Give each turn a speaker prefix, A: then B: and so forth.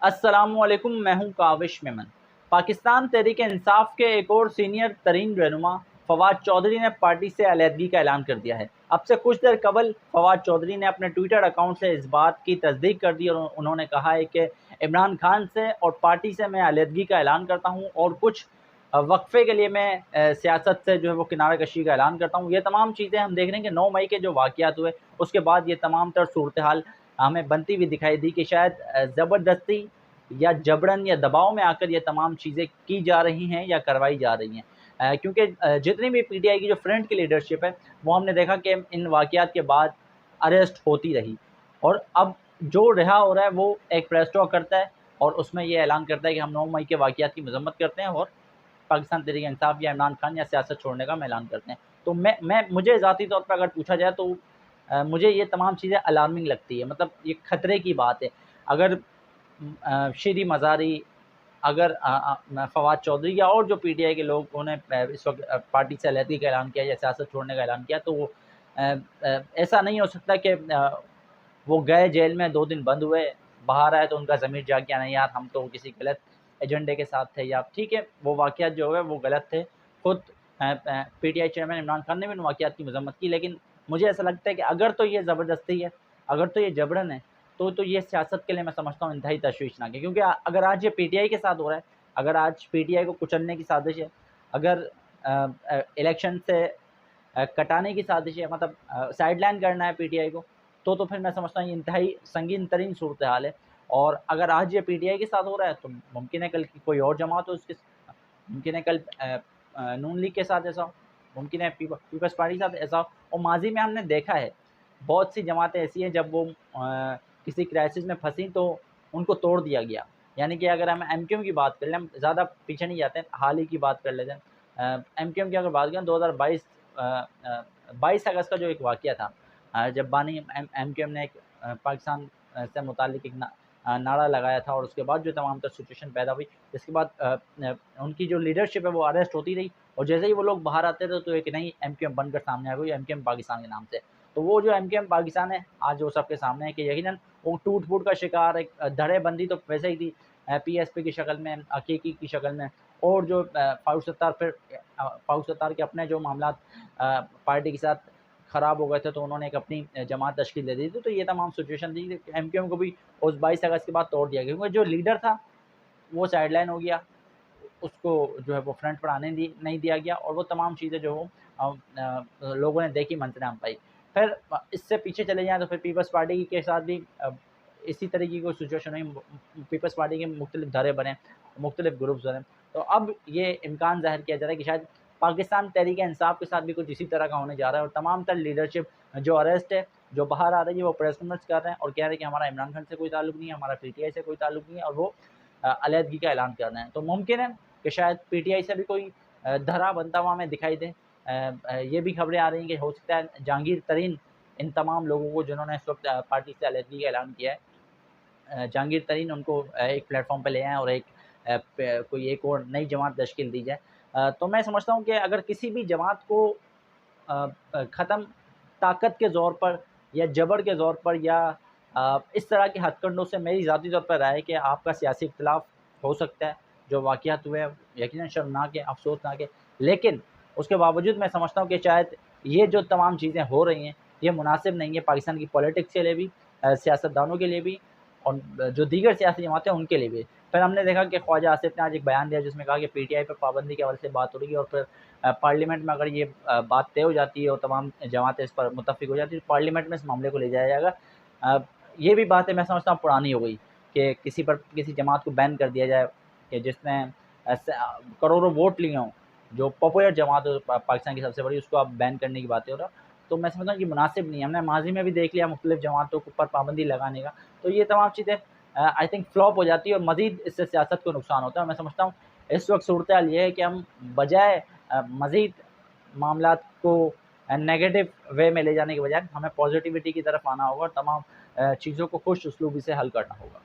A: अस्सलामुअलैकुम, मैं हूं काविश मेमन। पाकिस्तान तहरीक-ए-इंसाफ के एक और सीनियर तरीन रहनुमा फवाद चौधरी ने पार्टी से अलहदगी का ऐलान कर दिया है। अब से कुछ देर कबल फवाद चौधरी ने अपने ट्विटर अकाउंट से इस बात की तस्दीक कर दी और उन्होंने कहा है कि इमरान खान से और पार्टी से मैं अलहदगी का ऐलान करता हूं और कुछ वक्फे के लिए मैं सियासत से जो है वो किनारा कशी का ऐलान करता हूं। ये तमाम चीज़ें हम देख रहे हैं कि 9 मई के जो वाक़यात हुए उसके बाद ये तमाम तर सूरत हाल हमें बनती हुई दिखाई दी कि शायद ज़बरदस्ती या जबरन या दबाव में आकर ये तमाम चीज़ें की जा रही हैं या करवाई जा रही हैं। क्योंकि जितनी भी पीटीआई की जो फ्रंट की लीडरशिप है वो हमने देखा कि इन वाक़यात के बाद अरेस्ट होती रही और अब जो रिहा हो रहा है वो एक प्रेस टॉक करता है और उसमें ये ऐलान करता है कि हम 9 मई के वाक़यात की मज़म्मत करते हैं और पाकिस्तान तहरीक-ए-इंसाफ या इमरान खान या सियासत छोड़ने का हम ऐलान करते हैं। तो मुझे ज़ाती तौर पर अगर पूछा जाए तो मुझे ये तमाम चीज़ें अलार्मिंग लगती है। मतलब ये खतरे की बात है। अगर शीरी मज़ारी, अगर फवाद चौधरी या और जो पीटीआई के लोगों ने इस वक्त पार्टी से अलहदगी का ऐलान किया या सियासत छोड़ने का ऐलान किया तो वो ऐसा नहीं हो सकता कि वो गए जेल में 2 दिन बंद हुए, बाहर आए तो उनका ज़मीर जाग गया, नहीं यार हम तो किसी गलत एजेंडे के साथ थे, या ठीक है वो वाक़यात जो है वो गलत थे। खुद पीटीआई चेयरमैन इमरान खान ने भी उन वाक़यात की मज़म्मत की, लेकिन मुझे ऐसा लगता है कि अगर तो ये ज़बरदस्ती है, अगर तो ये जबरन है, तो ये सियासत के लिए मैं समझता हूँ इंतहाई तशवीशनाक है। क्योंकि अगर आज ये पीटीआई के साथ हो रहा है, अगर आज पीटीआई को कुचलने की साजिश है, अगर इलेक्शन से कटाने की साजिश है, मतलब साइडलाइन करना है पीटीआई को, तो फिर मैं समझता हूँ ये इंतहाई संगीन तरीन सूरत हाल है। और अगर आज ये पीटीआई के साथ हो रहा है तो मुमकिन है कल की कोई और जमात हो उसके, मुमकिन है कल नून लीग के साथ ऐसा हो, मुमकिन है पीपल्स पार्टी के साथ ऐसा हो। और माजी में हमने देखा है बहुत सी जमातें ऐसी हैं जब वो किसी क्राइसिस में फंसी तो उनको तोड़ दिया गया। यानी कि अगर हम एमक्यूएम की बात कर लें, हम ज़्यादा पीछे नहीं जाते हैं, हाल ही की बात कर लेते हैं। एमक्यूएम की अगर बात करें 22 अगस्त का जो एक वाक़या था, जब बानी एमक्यूएम ने एक पाकिस्तान से मुताल्लिक़ एक नारा लगाया था और उसके बाद जो तमाम तर सिचुएशन पैदा हुई, जिसके बाद उनकी जो लीडरशिप है वो अरेस्ट होती रही और जैसे ही वो लोग बाहर आते थे तो एक नई एमक्यूएम बनकर सामने आ गई, एमक्यूएम पाकिस्तान के नाम से। तो वो जो एमक्यूएम पाकिस्तान है आज वो सबके सामने है कि यकीनन वो टूट-फूट का शिकार, एक धड़ेबंदी तो वैसे ही थी पीएसपी की शक्ल में, हकीकी की शक्ल में, और जो फारूक सत्तार के अपने जो मामलात पार्टी के साथ ख़राब हो गए थे तो उन्होंने एक अपनी जमात तश्कील दे दी थी। तो ये तमाम सिचुएशन थी, एमक्यूएम को भी उस 22 अगस्त के बाद तोड़ दिया गया क्योंकि जो लीडर था वो साइडलाइन हो गया, उसको जो है वो फ्रंट पर आने नहीं दिया गया और वो तमाम चीज़ें जो लोगों ने देखी, मंजर-आम पाई। फिर इससे पीछे चले जाएँ तो फिर पीपल्स पार्टी के साथ भी इसी तरीके की कोई सिचुएशन हुई, पीपल्स पार्टी के मुख्तलिफ धड़े बने, मुख्तलिफ ग्रुप्स बने। तो अब ये इम्कान ज़ाहिर किया जा रहा है कि शायद पाकिस्तान तहरीक-ए-इंसाफ के साथ भी कुछ इसी तरह का होने जा रहा है और तमाम तर लीडरशिप जो अरेस्ट है, जो बाहर आ रही है, वो प्रेस कॉन्फ्रेंस कर रहे हैं और कह रहे हैं कि हमारा इमरान खान से कोई ताल्लुक नहीं है, हमारा पीटीआई से कोई ताल्लुक नहीं है और वो अलहदगी का ऐलान कर रहे हैं। तो मुमकिन है कि शायद पीटीआई से भी कोई धरा बनता हुआ हमें दिखाई दे। ये भी खबरें आ रही हैं कि हो सकता है जहांगीर तरीन इन तमाम लोगों को जिन्होंने इस वक्त पार्टी से अलहदगी का ऐलान किया है, जहांगीर तरीन उनको एक प्लेटफॉर्म पे ले आएँ और कोई एक और नई जमात तश्कील दी जाए। तो मैं समझता हूँ कि अगर किसी भी जमात को ख़त्म ताकत के ज़ोर पर या जबर के ज़ोर पर या इस तरह के हथकंडों से, मेरी ज़ाती तौर पर राय है कि आपका सियासी इख्तिलाफ़ हो सकता है, जो वाक़यात हुए हैं यकीनन शर्मनाक है, अफ़सोसनाक है, लेकिन उसके बावजूद मैं समझता हूँ कि शायद ये जो तमाम चीज़ें हो रही हैं, ये मुनासिब नहीं है पाकिस्तान की पॉलिटिक्स के लिए भी, सियासतदानों के लिए भी और जो दीगर सियासी जमातें हैं उनके लिए भी। फिर हमने देखा कि ख्वाजा आसिफ ने आज एक बयान दिया जिसमें कहा कि पीटीआई पर पाबंदी के हवाले से बात हो रही है और फिर पार्लियामेंट में अगर ये बात तय हो जाती है और तमाम जमातें इस पर मुत्तफ़िक हो जाती है तो पार्लियामेंट में इस मामले को ले जाया जाएगा। ये भी बातें मैं समझता हूँ पुरानी हो गई कि किसी जमात को बैन कर दिया जाए कि जिसने करोड़ों वोट लिए हों, जो पॉपुलर जमात हो पाकिस्तान की सबसे बड़ी, उसको आप बैन करने की बातें हो रहा। तो मैं समझता हूँ कि मुनासिब नहीं है। हमने माज़ी में भी देख लिया मुख्तलिफ जमातों के ऊपर पाबंदी लगाने का, तो ये तमाम चीज़ें आई थिंक फ्लॉप हो जाती है और मज़ीद इससे सियासत को नुकसान होता है। मैं समझता हूँ इस वक्त सूरत-ए-हाल ये है कि हम बजाय मज़ीद मामलात को नेगेटिव वे में ले जाने के बजाय हमें पॉज़िटिविटी की तरफ आना होगा और तमाम चीज़ों को खुश उसलूबी से हल करना होगा।